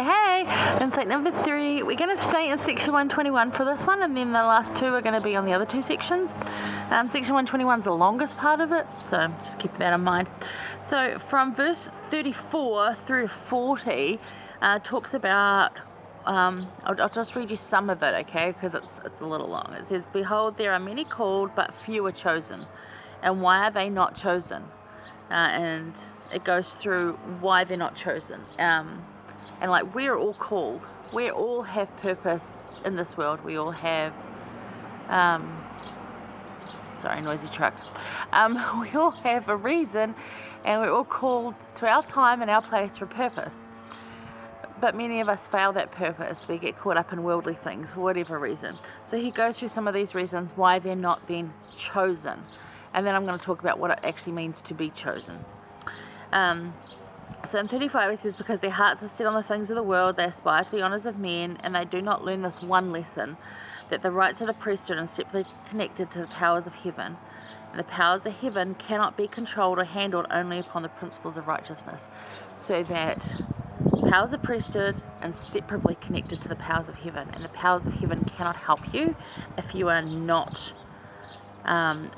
Hey, insight number 3, we're going to stay in section 121 for this one, and then the last 2 are going to be on the other 2 sections. Section 121 is the longest part of it, so just keep that in mind. So from verse 34 through 40 talks about, I'll just read you some of it, okay, because it's a little long. It says, "Behold, there are many called, but few are chosen. And why are they not chosen?" And it goes through why they're not chosen. And like, we're all called. We all have purpose in this world. We all have, sorry, noisy truck. We all have a reason, and we're all called to our time and our place for purpose. But many of us fail that purpose. We get caught up in worldly things for whatever reason. So he goes through some of these reasons why they're not then chosen. And then I'm going to talk about what it actually means to be chosen. So in 35 it says, "Because their hearts are set on the things of the world, they aspire to the honours of men, and they do not learn this one lesson, that the rights of the priesthood are inseparably connected to the powers of heaven. And the powers of heaven cannot be controlled or handled only upon the principles of righteousness." So that powers of priesthood are inseparably connected to the powers of heaven, and the powers of heaven cannot help you if you are not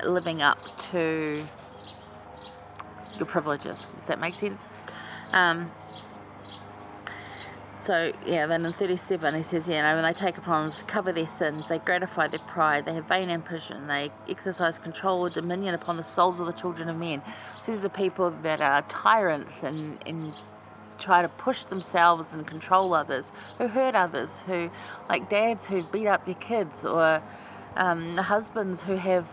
living up to your privileges. Does that make sense? So yeah, then in 37 he says, when they take upon to cover their sins, they gratify their pride, they have vain ambition, they exercise control or dominion upon the souls of the children of men. So these are people that are tyrants and try to push themselves and control others, who hurt others, who, like dads who beat up their kids, or the husbands who have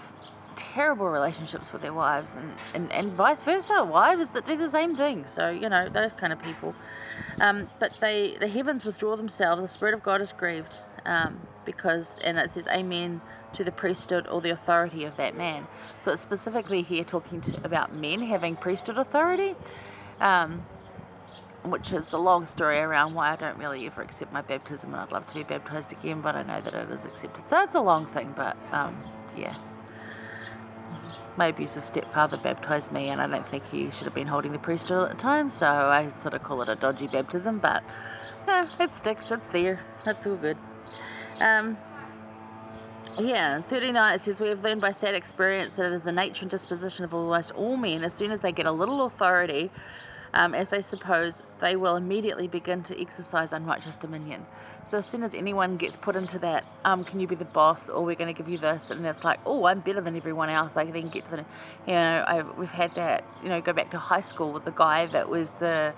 terrible relationships with their wives, and vice versa, wives that do the same thing. So those kind of people. But the heavens withdraw themselves, the Spirit of God is grieved, because, and it says amen to the priesthood or the authority of that man. So it's specifically here talking about men having priesthood authority, which is a long story around why I don't really ever accept my baptism, and I'd love to be baptized again, but I know that it is accepted. So it's a long thing, but yeah. My abusive stepfather baptized me, and I don't think he should have been holding the priesthood at the time, so I sort of call it a dodgy baptism, but it sticks, it's there, that's all good. 39 it says, "We have learned by sad experience that it is the nature and disposition of almost all men, as soon as they get a little authority, as they suppose, they will immediately begin to exercise unrighteous dominion." So as soon as anyone gets put into that, can you be the boss, or we're going to give you this, and it's like, oh, I'm better than everyone else. I then get to the, we've had that, go back to high school with the guy that was the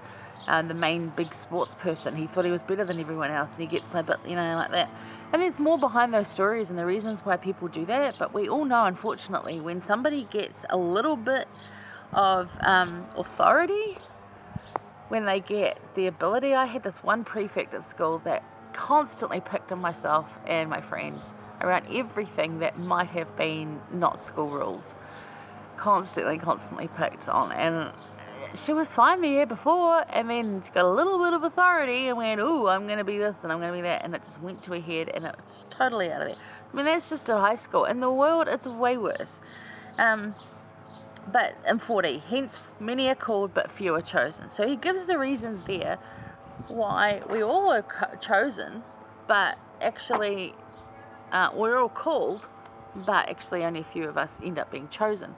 main big sports person. He thought he was better than everyone else, and he gets a bit, like that. And there's more behind those stories and the reasons why people do that, but we all know, unfortunately, when somebody gets a little bit of authority, when they get the ability. I had this one prefect at school that constantly picked on myself and my friends around everything that might have been not school rules. Constantly picked on, and she was fine the year before, and then she got a little bit of authority and went, "Ooh, I'm going to be this and I'm going to be that," and it just went to her head, and it's totally out of there. I mean, that's just at high school. In the world, it's way worse. But in 40, hence many are called, but few are chosen. So he gives the reasons there why we all are chosen, but actually we're all called, but actually only a few of us end up being chosen.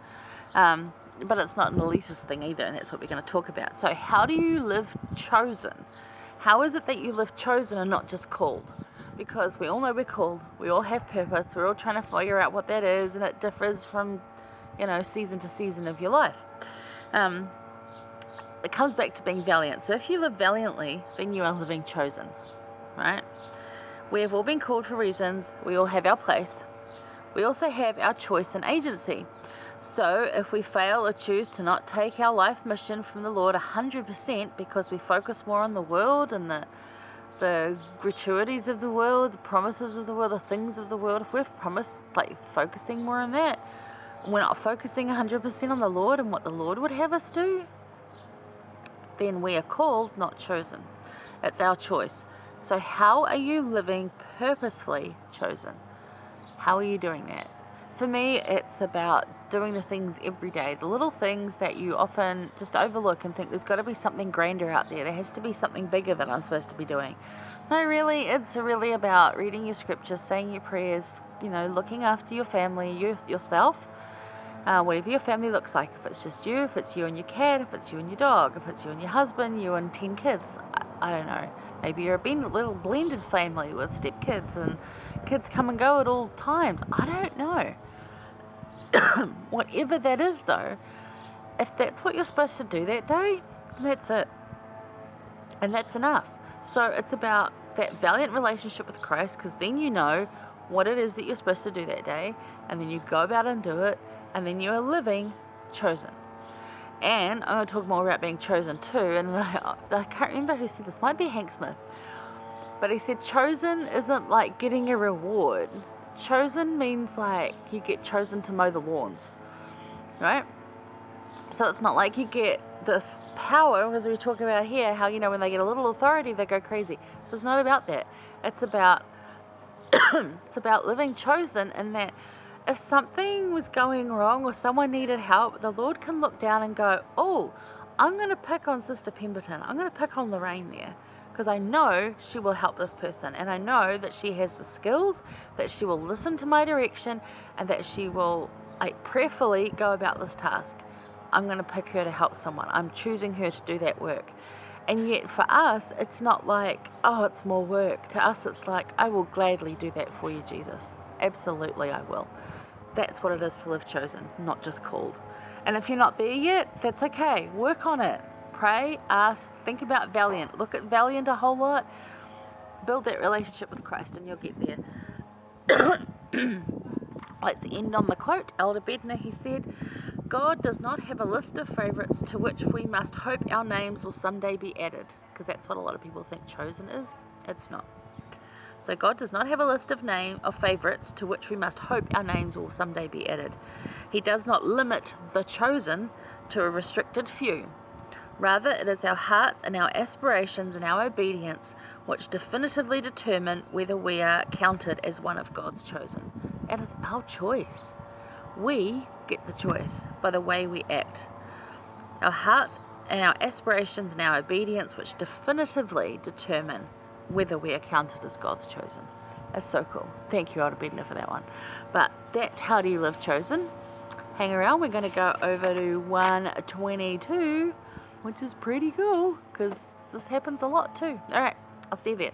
But it's not an elitist thing either, and that's what we're going to talk about. So how do you live chosen? How is it that you live chosen and not just called? Because we all know we're called, we all have purpose, we're all trying to figure out what that is, and it differs from season to season of your life. It comes back to being valiant. So if you live valiantly, then you are living chosen, right? We have all been called for reasons. We all have our place. We also have our choice and agency. So if we fail or choose to not take our life mission from the Lord 100% because we focus more on the world and the gratuities of the world, the promises of the world, the things of the world, if we're focusing more on that, we're not focusing 100% on the Lord and what the Lord would have us do, then we are called, not chosen. It's our choice. So how are you living purposefully chosen? How are you doing that? For me, it's about doing the things every day, the little things that you often just overlook and think there's got to be something grander out there. There has to be something bigger that I'm supposed to be doing. No, really, it's really about reading your scriptures, saying your prayers, looking after your family, yourself, whatever your family looks like. If it's just you, if it's you and your cat, if it's you and your dog, if it's you and your husband, you and 10 kids, I don't know. Maybe you're a little blended family with stepkids and kids come and go at all times. I don't know. Whatever that is, though, if that's what you're supposed to do that day, that's it. And that's enough. So it's about that valiant relationship with Christ, because then you know what it is that you're supposed to do that day, and then you go about and do it, and then you are living chosen. And I'm going to talk more about being chosen too, and I can't remember who said this, might be Hank Smith, but he said chosen isn't like getting a reward. Chosen means like you get chosen to mow the lawns, right? So it's not like you get this power, as we talk about here, how when they get a little authority they go crazy. So it's not about that. It's about it's about living chosen, and that if something was going wrong or someone needed help, the Lord can look down and go, oh, I'm going to pick on Sister Pemberton. I'm going to pick on Lorraine there, because I know she will help this person, and I know that she has the skills, that she will listen to my direction, and that she will prayerfully go about this task. I'm going to pick her to help someone. I'm choosing her to do that work. And yet for us, it's not like, oh, it's more work. To us, it's like, I will gladly do that for you, Jesus. Absolutely, I will. That's what it is to live chosen, not just called. And if you're not there yet, that's okay. Work on it. Pray, ask, think about Valiant. Look at Valiant a whole lot. Build that relationship with Christ and you'll get there. Let's end on the quote. Elder Bednar, he said, God does not have a list of favourites to which we must hope our names will someday be added. Because that's what a lot of people think chosen is. It's not. So God does not have a list of favourites to which we must hope our names will someday be added. He does not limit the chosen to a restricted few. Rather, it is our hearts and our aspirations and our obedience which definitively determine whether we are counted as one of God's chosen. It is our choice. We get the choice by the way we act. Our hearts and our aspirations and our obedience which definitively determine whether we are counted as God's chosen. That's so cool. Thank you, Elder Bednar, for that one. But that's How Do You Live Chosen. Hang around. We're going to go over to 122, which is pretty cool because this happens a lot too. All right, I'll see you there.